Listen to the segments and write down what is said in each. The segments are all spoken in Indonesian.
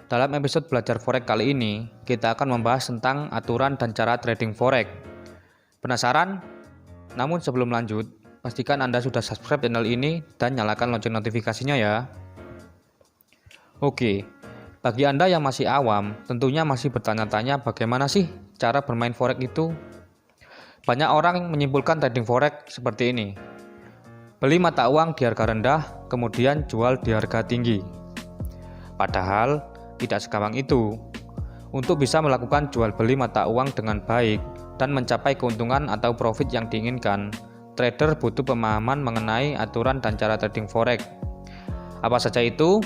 Dalam episode belajar forex kali ini, kita akan membahas tentang aturan dan cara trading forex. Penasaran? Namun sebelum lanjut, pastikan Anda sudah subscribe channel ini dan nyalakan lonceng notifikasinya ya. Oke, bagi Anda yang masih awam, tentunya masih bertanya-tanya bagaimana sih cara bermain forex itu? Banyak orang yang menyimpulkan trading forex seperti ini. Beli mata uang di harga rendah, kemudian jual di harga tinggi. Padahal, tidak segampang itu. Untuk bisa melakukan jual beli mata uang dengan baik dan mencapai keuntungan atau profit yang diinginkan, trader butuh pemahaman mengenai aturan dan cara trading forex. Apa saja itu?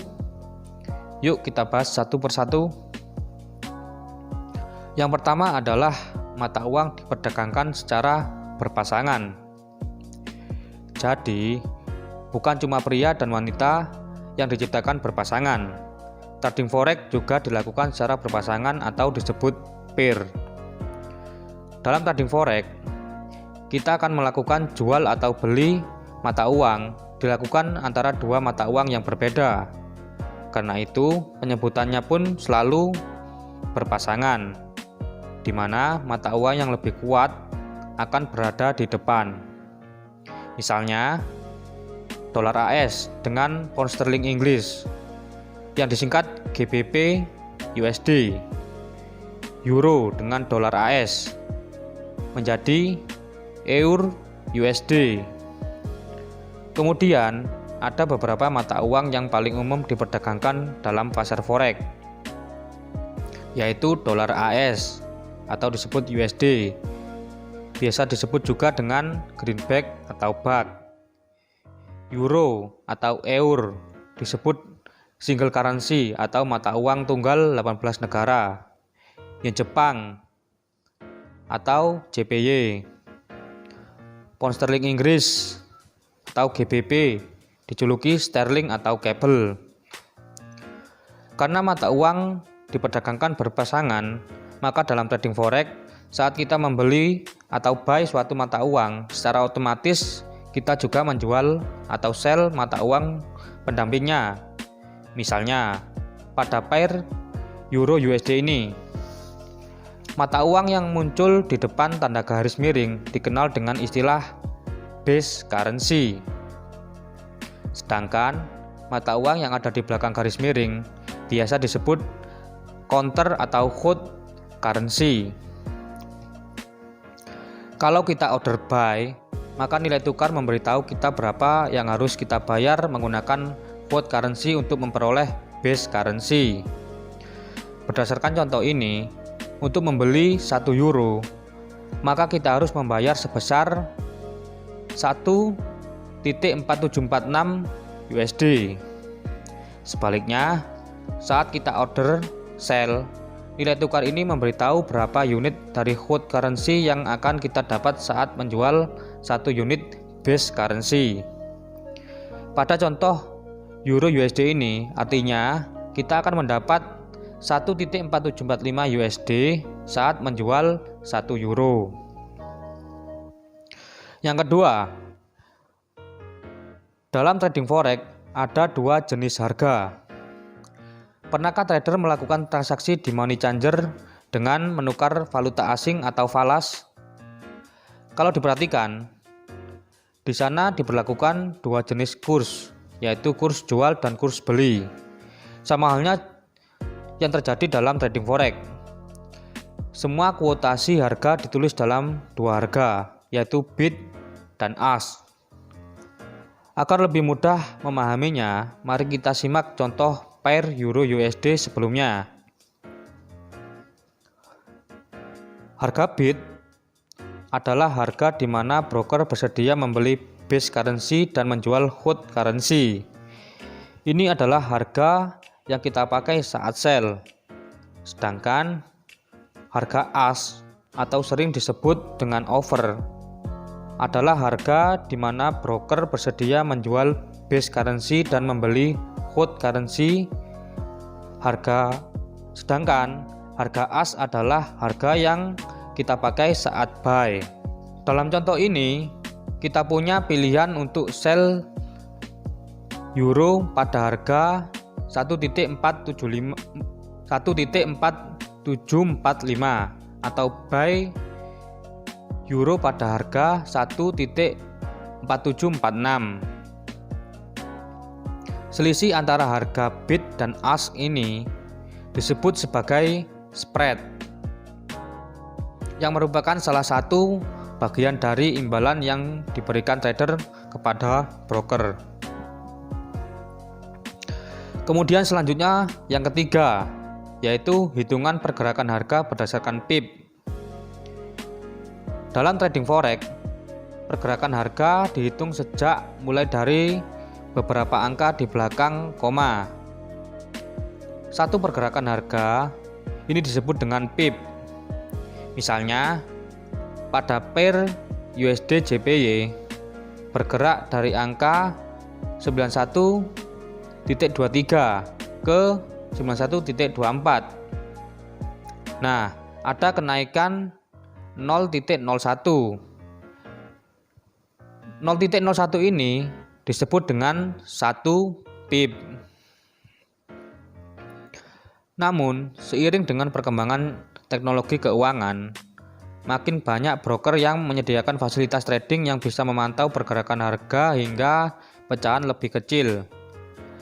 Yuk kita bahas satu persatu. Yang pertama adalah mata uang diperdagangkan secara berpasangan. Jadi, bukan cuma pria dan wanita yang diciptakan berpasangan. Trading forex juga dilakukan secara berpasangan atau disebut pair. Dalam trading forex, kita akan melakukan jual atau beli mata uang dilakukan antara dua mata uang yang berbeda. Karena itu, penyebutannya pun selalu berpasangan, di mana mata uang yang lebih kuat akan berada di depan. Misalnya, dolar AS dengan pound sterling Inggris yang disingkat GBP USD, euro dengan dolar AS menjadi EUR USD. Kemudian ada beberapa mata uang yang paling umum diperdagangkan dalam pasar forex, yaitu dolar AS atau disebut USD, biasa disebut juga dengan greenback atau BAC, euro atau EUR disebut single currency atau mata uang tunggal 18 negara, yen Jepang atau JPY, pound sterling Inggris atau GBP dijuluki sterling atau cable. Karena mata uang diperdagangkan berpasangan, maka dalam trading forex saat kita membeli atau buy suatu mata uang, secara otomatis kita juga menjual atau sell mata uang pendampingnya. Misalnya, pada pair euro USD ini, mata uang yang muncul di depan tanda garis miring dikenal dengan istilah base currency. Sedangkan mata uang yang ada di belakang garis miring biasa disebut counter atau hold currency. Kalau kita order buy, maka nilai tukar memberitahu kita berapa yang harus kita bayar menggunakan hold currency untuk memperoleh base currency. Berdasarkan contoh ini, untuk membeli 1 euro, maka kita harus membayar sebesar 1.4746 USD. Sebaliknya, saat kita order sell, nilai tukar ini memberitahu berapa unit dari hold currency yang akan kita dapat saat menjual 1 unit base currency. Pada contoh euro USD ini, artinya kita akan mendapat 1.4745 USD saat menjual 1 euro. Yang kedua, dalam trading forex ada dua jenis harga. Pernahkah trader melakukan transaksi di money changer dengan menukar valuta asing atau falas? Kalau diperhatikan, di sana diberlakukan dua jenis kurs, yaitu kurs jual dan kurs beli. Sama halnya yang terjadi dalam trading forex. Semua kuotasi harga ditulis dalam dua harga, yaitu bid dan ask. Agar lebih mudah memahaminya, mari kita simak contoh pair euro USD sebelumnya. Harga bid adalah harga di mana broker bersedia membeli base currency dan menjual hold currency. Ini adalah harga yang kita pakai saat sell. Sedangkan harga ask atau sering disebut dengan offer adalah harga di mana broker bersedia menjual base currency dan membeli hold currency. Sedangkan harga ask adalah harga yang kita pakai saat buy. Dalam contoh ini, kita punya pilihan untuk sell euro pada harga 1.475 1.4745 atau buy euro pada harga 1.4746. Selisih antara harga bid dan ask ini disebut sebagai spread, yang merupakan salah satu bagian dari imbalan yang diberikan trader kepada broker. Kemudian selanjutnya yang ketiga, yaitu hitungan pergerakan harga berdasarkan PIP. Dalam trading forex, pergerakan harga dihitung sejak mulai dari beberapa angka di belakang koma. Satu pergerakan harga ini disebut dengan PIP. Misalnya, pada pair USD JPY bergerak dari angka 91.23 ke 91.24. Nah, ada kenaikan 0.01. 0.01 ini disebut dengan 1 PIP. Namun, seiring dengan perkembangan teknologi keuangan, makin banyak broker yang menyediakan fasilitas trading yang bisa memantau pergerakan harga hingga pecahan lebih kecil.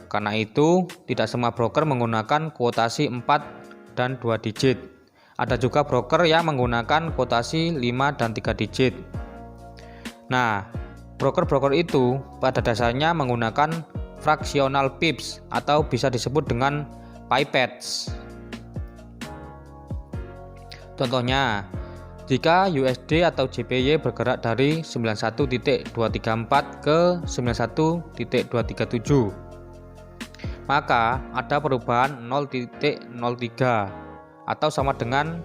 Karena itu, tidak semua broker menggunakan kuotasi 4 dan 2 digit. Ada juga broker yang menggunakan kuotasi 5 dan 3 digit. Nah, broker-broker itu pada dasarnya menggunakan fractional pips atau bisa disebut dengan pipettes. Contohnya, jika USD atau JPY bergerak dari 91.234 ke 91.237, maka ada perubahan 0.03 atau sama dengan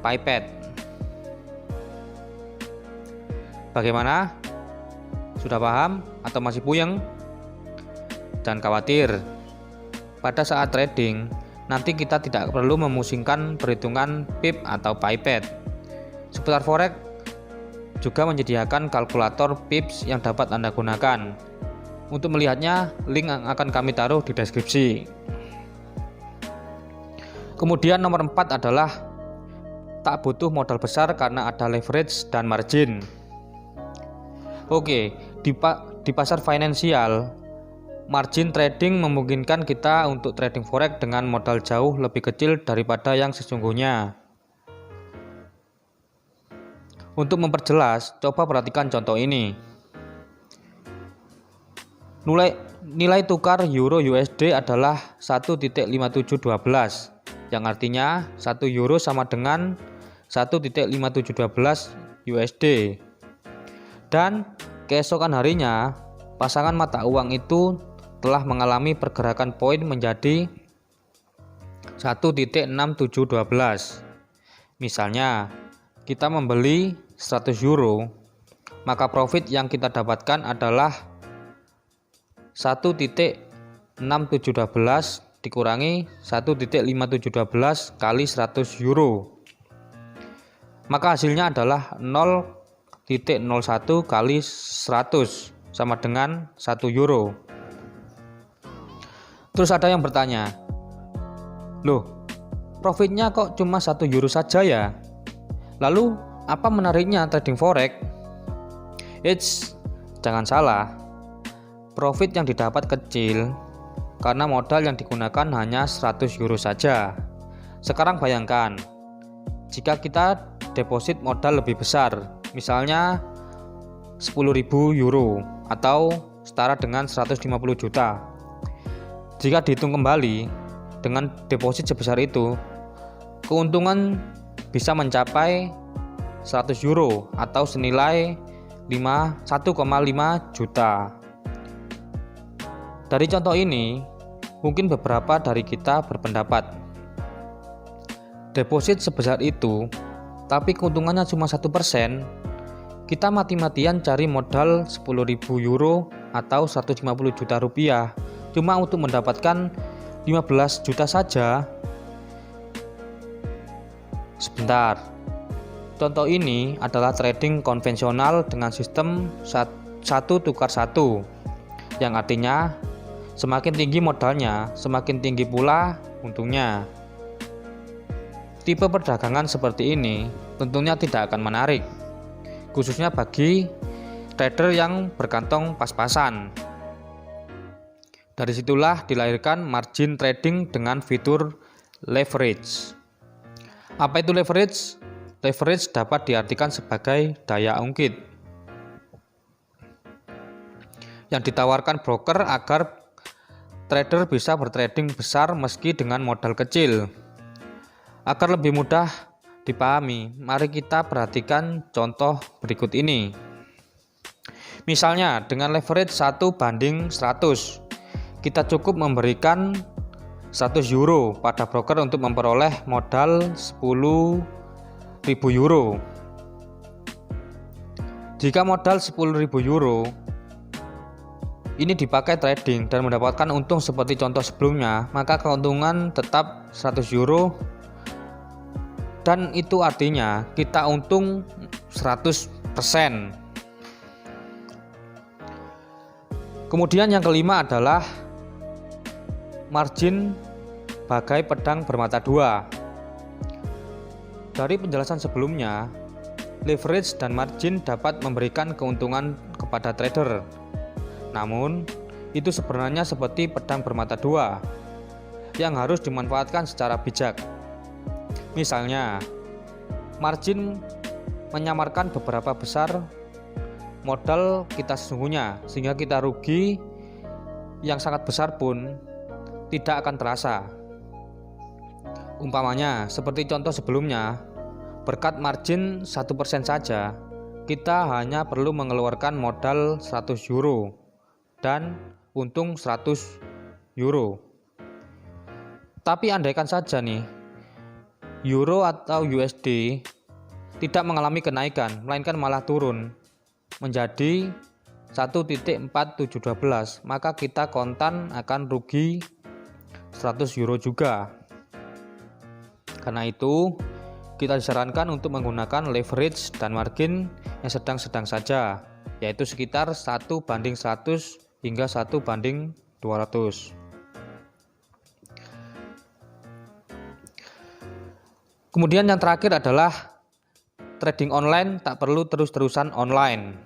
pipette. Bagaimana? Sudah paham atau masih puyeng? Jangan khawatir. Pada saat trading, nanti kita tidak perlu memusingkan perhitungan PIP atau pipette. Seputar forex juga menyediakan kalkulator pips yang dapat Anda gunakan. Untuk melihatnya, link yang akan kami taruh di deskripsi. Kemudian nomor 4 adalah tak butuh modal besar karena ada leverage dan margin. Oke, di pasar finansial, margin trading memungkinkan kita untuk trading forex dengan modal jauh lebih kecil daripada yang sesungguhnya. Untuk memperjelas, coba perhatikan contoh ini. Nilai tukar euro USD adalah 1.5712, yang artinya 1 euro sama dengan 1.5712 USD. Dan keesokan harinya, pasangan mata uang itu telah mengalami pergerakan poin menjadi 1.6712. Misalnya, kita membeli 100 euro, maka profit yang kita dapatkan adalah 1.6712 dikurangi 1.5712 kali 100 euro. Maka hasilnya adalah 0.01 kali 100 sama dengan 1 euro. Terus ada yang bertanya, loh, profitnya kok cuma 1 euro saja ya? Lalu apa menariknya trading forex? Jangan salah, profit yang didapat kecil karena modal yang digunakan hanya 100 euro saja. Sekarang bayangkan, jika kita deposit modal lebih besar, misalnya 10.000 euro atau setara dengan 150 juta. Jika dihitung kembali dengan deposit sebesar itu, keuntungan bisa mencapai 100 euro atau senilai 1,5 juta. Dari contoh ini, mungkin beberapa dari kita berpendapat, deposit sebesar itu, tapi keuntungannya cuma 1%, kita mati-matian cari modal 10.000 euro atau 150 juta rupiah, cuma untuk mendapatkan 15 juta saja. Sebentar, contoh ini adalah trading konvensional dengan sistem 1 tukar 1, yang artinya semakin tinggi modalnya, semakin tinggi pula untungnya. Tipe perdagangan seperti ini tentunya tidak akan menarik, khususnya bagi trader yang berkantong pas-pasan. Dari situlah dilahirkan margin trading dengan fitur leverage. Apa itu leverage? Leverage dapat diartikan sebagai daya ungkit yang ditawarkan broker agar trader bisa bertrading besar meski dengan modal kecil. Agar lebih mudah dipahami, mari kita perhatikan contoh berikut ini. Misalnya dengan leverage 1:100, kita cukup memberikan 100 euro pada broker untuk memperoleh modal 10.000 euro. Jika modal 10.000 euro ini dipakai trading dan mendapatkan untung seperti contoh sebelumnya, maka keuntungan tetap 100 euro. Dan itu artinya kita untung 100%. Kemudian yang kelima adalah margin bagai pedang bermata dua. Dari penjelasan sebelumnya, leverage dan margin dapat memberikan keuntungan kepada trader. Namun, itu sebenarnya seperti pedang bermata dua yang harus dimanfaatkan secara bijak. Misalnya, margin menyamarkan beberapa besar modal kita sesungguhnya, sehingga kita rugi yang sangat besar pun tidak akan terasa. Umpamanya, seperti contoh sebelumnya, berkat margin 1% saja, kita hanya perlu mengeluarkan modal 100 euro dan untung 100 euro. Tapi andaikan saja nih, euro atau USD tidak mengalami kenaikan, melainkan malah turun menjadi 1.4712, maka kita kontan akan rugi 100 euro juga. Karena itu, kita disarankan untuk menggunakan leverage dan margin yang sedang-sedang saja, yaitu sekitar 1:100 hingga 1:200. Kemudian yang terakhir adalah trading online tak perlu terus-terusan online.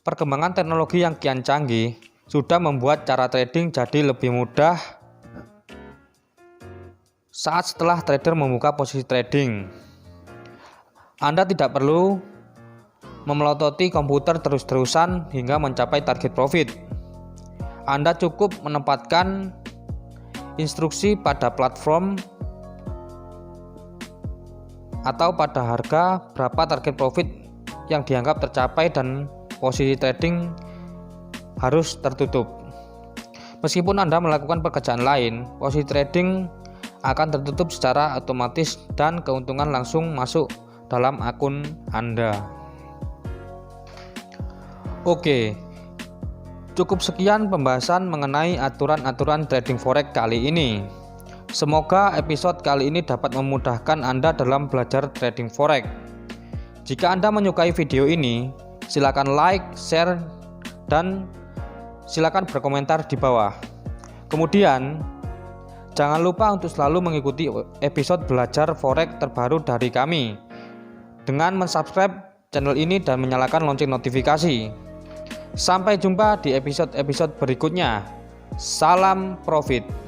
Perkembangan teknologi yang kian canggih sudah membuat cara trading jadi lebih mudah saat setelah trader membuka posisi trading. Anda tidak perlu memelototi komputer terus-terusan hingga mencapai target profit. Anda cukup menempatkan instruksi pada platform atau pada harga berapa target profit yang dianggap tercapai dan posisi trading harus tertutup. Meskipun Anda melakukan pekerjaan lain, posisi trading akan tertutup secara otomatis dan keuntungan langsung masuk dalam akun Anda. Oke, cukup sekian pembahasan mengenai aturan-aturan trading forex kali ini. Semoga episode kali ini dapat memudahkan Anda dalam belajar trading forex. Jika Anda menyukai video ini, silakan like, share, dan silakan berkomentar di bawah. Kemudian, jangan lupa untuk selalu mengikuti episode belajar forex terbaru dari kami dengan mensubscribe channel ini dan menyalakan lonceng notifikasi. Sampai jumpa di episode-episode berikutnya. Salam profit.